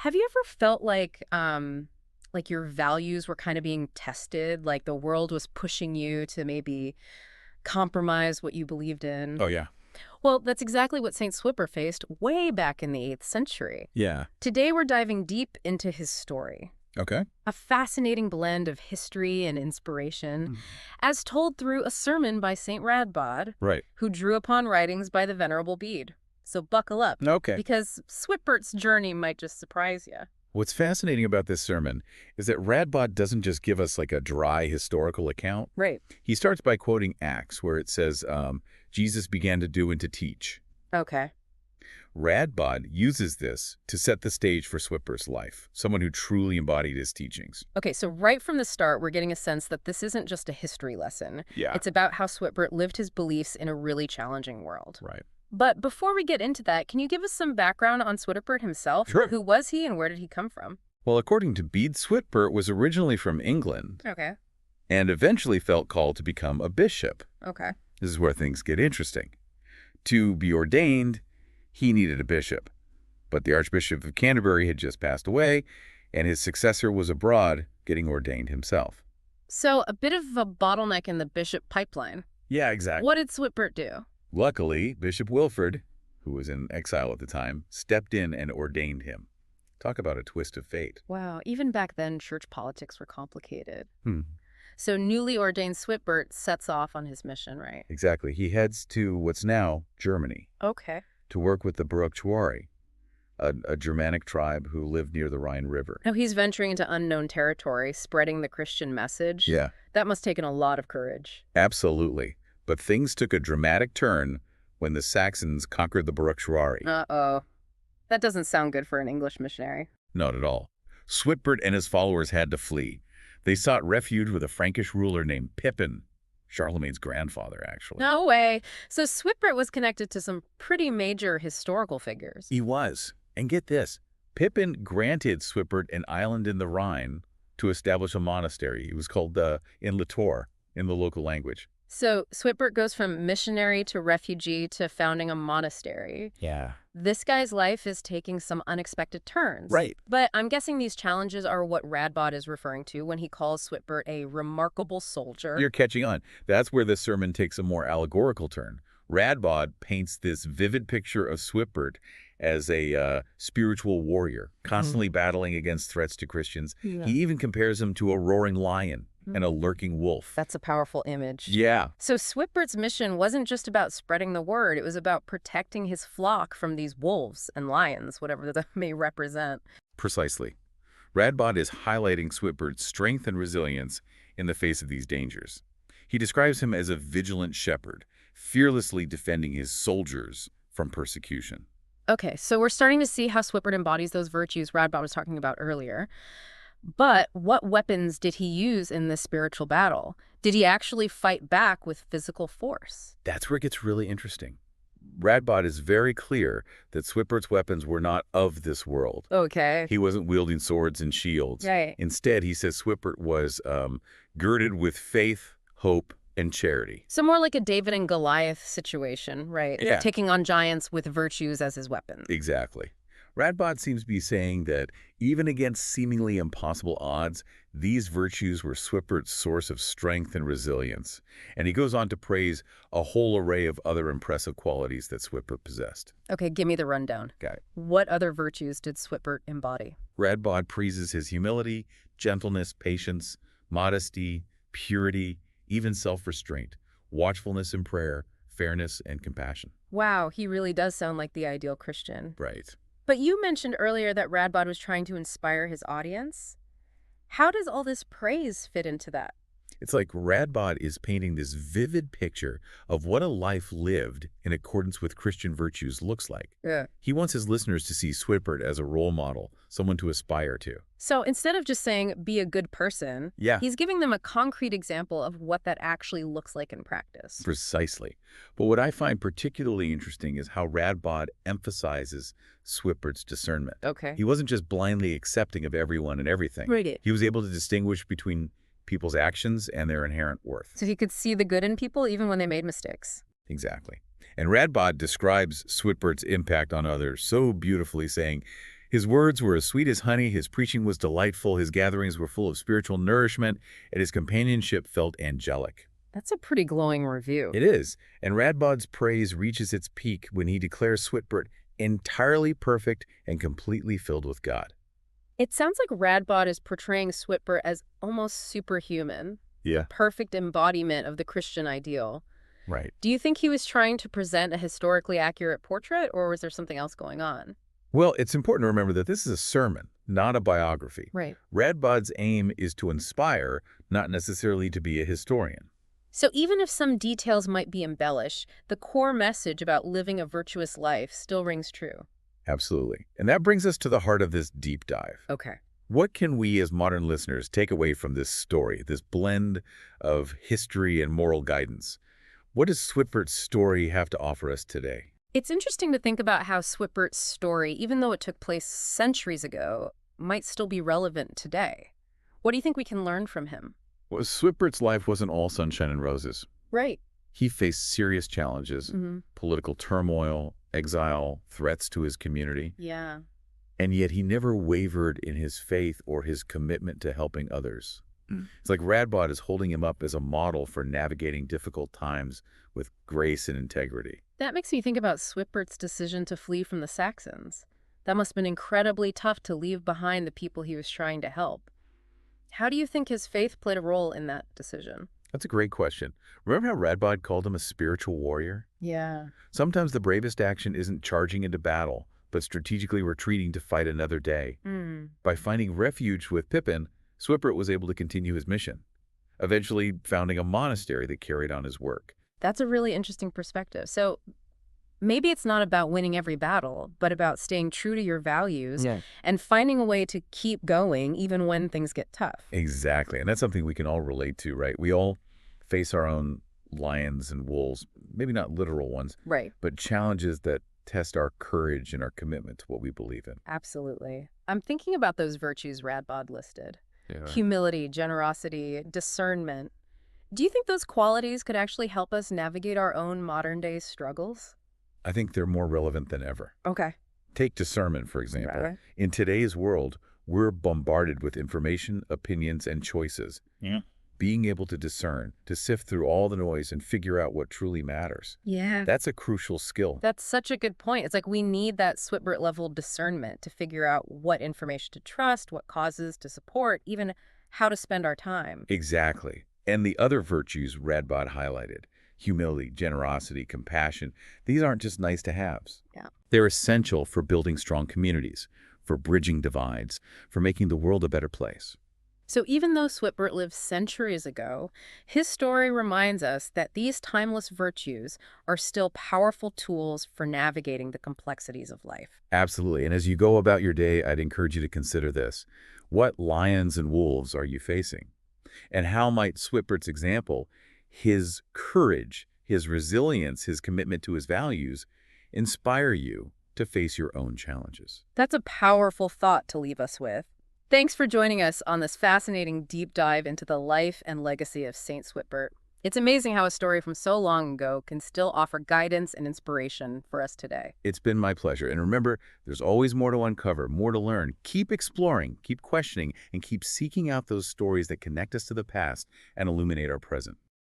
Have you ever felt like your values were kind of being tested, like the world was pushing you to maybe compromise what you believed in? Oh, yeah. Well, that's exactly what Saint Swipper faced way back in the 8th century. Yeah. Today we're diving deep into his story. Okay. A fascinating blend of history and inspiration, Mm. as told through a sermon by Saint Radbod, Right. who drew upon writings by the Venerable Bede. So buckle up, Okay. because Switbert's journey might just surprise you. What's fascinating about this sermon is that Radbod doesn't just give us like a dry historical account. Right. He starts by quoting Acts, where it says, Jesus began to do and to teach. Okay. Radbod uses this to set the stage for Swipper's life, someone who truly embodied his teachings. Okay, so right from the start, we're getting a sense that this isn't just a history lesson. Yeah. It's about how Switbert lived his beliefs in a really challenging world. Right. But before we get into that, can you give us some background on Switbert himself? Sure. Who was he and where did he come from? Well, according to Bede, Switbert was originally from England Okay. and eventually felt called to become a bishop. Okay. This is where things get interesting. To be ordained, he needed a bishop. But the Archbishop of Canterbury had just passed away, and his successor was abroad, getting ordained himself. So a bit of a bottleneck in the bishop pipeline. Yeah, exactly. What did Switbert do? Luckily, Bishop Wilfrid, who was in exile at the time, stepped in and ordained him. Talk about a twist of fate. Wow, even back then, church politics were complicated. Hmm. So newly ordained Switbert sets off on his mission, right? Exactly. He heads to what's now Germany Okay. to work with the Baruchtuari, a Germanic tribe who lived near the Rhine River. Now he's venturing into unknown territory, spreading the Christian message. Yeah, That must have taken a lot of courage. absolutely. But things took a dramatic turn when the Saxons conquered the Baruchtuari. Uh-oh. That doesn't sound good for an English missionary. Not at all. Switbert and his followers had to flee. They sought refuge with a Frankish ruler named Pippin, Charlemagne's grandfather, actually. No way. So Switbert was connected to some pretty major historical figures. He was. And get this, Pippin granted Switbert an island in the Rhine to establish a monastery. It was called in Litor, in the local language. So Switbert goes from missionary to refugee to founding a monastery. Yeah. This guy's life is taking some unexpected turns. Right. But I'm guessing these challenges are what Radbod is referring to when he calls Switbert a remarkable soldier. You're catching on. That's where the sermon takes a more allegorical turn. Radbod paints this vivid picture of Switbert as a spiritual warrior, constantly battling against threats to Christians. Yeah. He even compares him to a roaring lion and a lurking wolf. That's a powerful image. Yeah, So Switbert's mission wasn't just about spreading the word. It was about protecting his flock from these wolves and lions, whatever that may represent. precisely. Radbod is highlighting Switbert's strength and resilience in the face of these dangers. He describes him as a vigilant shepherd, fearlessly defending his soldiers from persecution. Okay, so we're starting to see how Switbert embodies those virtues Radbod was talking about earlier. But what weapons did he use in this spiritual battle? Did he actually fight back with physical force? That's where it gets really interesting. Radbod is very clear that Switbert's weapons were not of this world. Okay. He wasn't wielding swords and shields. Right. Instead, he says Switbert was girded with faith, hope, and charity. So more like a David and Goliath situation, right? Yeah. Taking on giants with virtues as his weapons. Exactly. Radbod seems to be saying that even against seemingly impossible odds, these virtues were Switbert's source of strength and resilience. And he goes on to praise a whole array of other impressive qualities that Switbert possessed. Okay, give me the rundown. Okay. What other virtues did Switbert embody? Radbod praises his humility, gentleness, patience, modesty, purity, even self-restraint, watchfulness in prayer, fairness, and compassion. Wow, he really does sound like the ideal Christian. Right. But you mentioned earlier that Radbod was trying to inspire his audience. How does all this praise fit into that? It's like Radbod is painting this vivid picture of what a life lived in accordance with Christian virtues looks like. Yeah. He wants his listeners to see Switbert as a role model, someone to aspire to. So instead of just saying, be a good person, Yeah. he's giving them a concrete example of what that actually looks like in practice. Precisely. But what I find particularly interesting is how Radbod emphasizes Switbert's discernment. Okay. He wasn't just blindly accepting of everyone and everything. Right. He was able to distinguish between people's actions and their inherent worth. So he could see the good in people even when they made mistakes. Exactly. And Radbod describes Switbert's impact on others so beautifully, saying, His words were as sweet as honey, his preaching was delightful, his gatherings were full of spiritual nourishment, and his companionship felt angelic. That's a pretty glowing review. It is, and Radbod's praise reaches its peak when he declares Swibert entirely perfect and completely filled with God. It sounds like Radbod is portraying Swibert as almost superhuman, Yeah. perfect embodiment of the Christian ideal. Right. Do you think he was trying to present a historically accurate portrait, or was there something else going on? Well, it's important to remember that this is a sermon, not a biography. Right. Radbod's aim is to inspire, not necessarily to be a historian. So even if some details might be embellished, the core message about living a virtuous life still rings true. Absolutely. And that brings us to the heart of this deep dive. Okay. What can we as modern listeners take away from this story, this blend of history and moral guidance? What does Swibert's story have to offer us today? It's interesting to think about how Swibert's story, even though it took place centuries ago, might still be relevant today. What do you think we can learn from him? Well, Swibert's life wasn't all sunshine and roses. Right. He faced serious challenges, political turmoil, exile, threats to his community, Yeah. and yet he never wavered in his faith or his commitment to helping others. It's like Radbod is holding him up as a model for navigating difficult times with grace and integrity. That makes me think about Swibert's decision to flee from the Saxons. That must have been incredibly tough to leave behind the people he was trying to help. How do you think his faith played a role in that decision? That's a great question. Remember how Radbod called him a spiritual warrior? Yeah. Sometimes the bravest action isn't charging into battle, but strategically retreating to fight another day. By finding refuge with Pippin, Swibert was able to continue his mission, eventually founding a monastery that carried on his work. That's a really interesting perspective. So maybe it's not about winning every battle, but about staying true to your values and finding a way to keep going even when things get tough. Exactly, and that's something we can all relate to, right? We all face our own lions and wolves, maybe not literal ones, Right. but challenges that test our courage and our commitment to what we believe in. Absolutely. I'm thinking about those virtues Radbod listed. Yeah. Humility, generosity, discernment. Do you think those qualities could actually help us navigate our own modern-day struggles? I think they're more relevant than ever. Okay. Take discernment, for example. Right. In today's world, we're bombarded with information, opinions, and choices. Yeah. Being able to discern, to sift through all the noise and figure out what truly matters. Yeah. That's a crucial skill. That's such a good point. It's like we need that Swibert-level discernment to figure out what information to trust, what causes to support, even how to spend our time. Exactly. And the other virtues Radbod highlighted, humility, generosity, compassion, these aren't just nice to haves. Yeah. They're essential for building strong communities, for bridging divides, for making the world a better place. So even though Swibert lived centuries ago, his story reminds us that these timeless virtues are still powerful tools for navigating the complexities of life. Absolutely. And as you go about your day, I'd encourage you to consider this. What lions and wolves are you facing? And how might Swibert's example, his courage, his resilience, his commitment to his values, inspire you to face your own challenges? That's a powerful thought to leave us with. Thanks for joining us on this fascinating deep dive into the life and legacy of Saint Swibert. It's amazing how a story from so long ago can still offer guidance and inspiration for us today. It's been my pleasure. And remember, there's always more to uncover, more to learn. Keep exploring, keep questioning, and keep seeking out those stories that connect us to the past and illuminate our present.